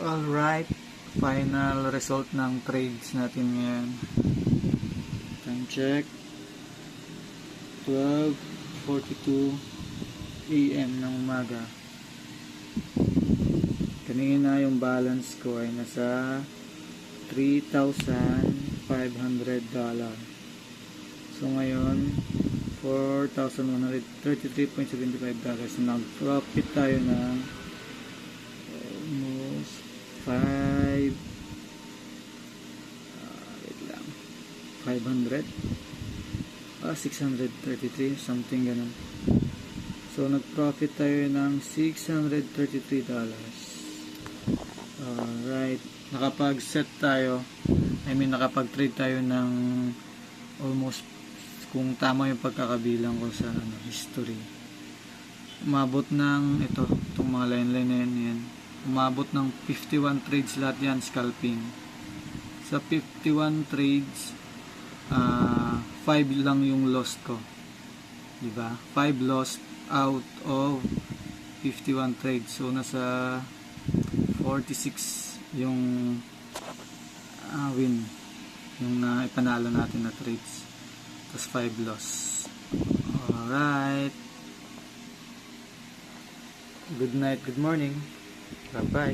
Alright, final result ng trades natin ngayon. Time check, 12:42 AM ng umaga. Kanina yung balance ko ay nasa $3,500. So ngayon, $4,133.75. Nag-profit tayo ng almost 500, 633, something ganun. So nag-profit tayo ng $633. Alright, nakapag-set tayo, nakapag-trade tayo ng almost, kung tama yung pagkakabilang ko sa history, umabot ng itong mga line na yan, umabot ng 51 trades lahat yan, scalping. Sa 51 trades, 5 lang yung lost ko, diba? 5 lost out of 51 trades. So nasa 46 yung win, yung ipanalo natin na trades, tapos 5 loss. Alright, good night, good morning, bye bye.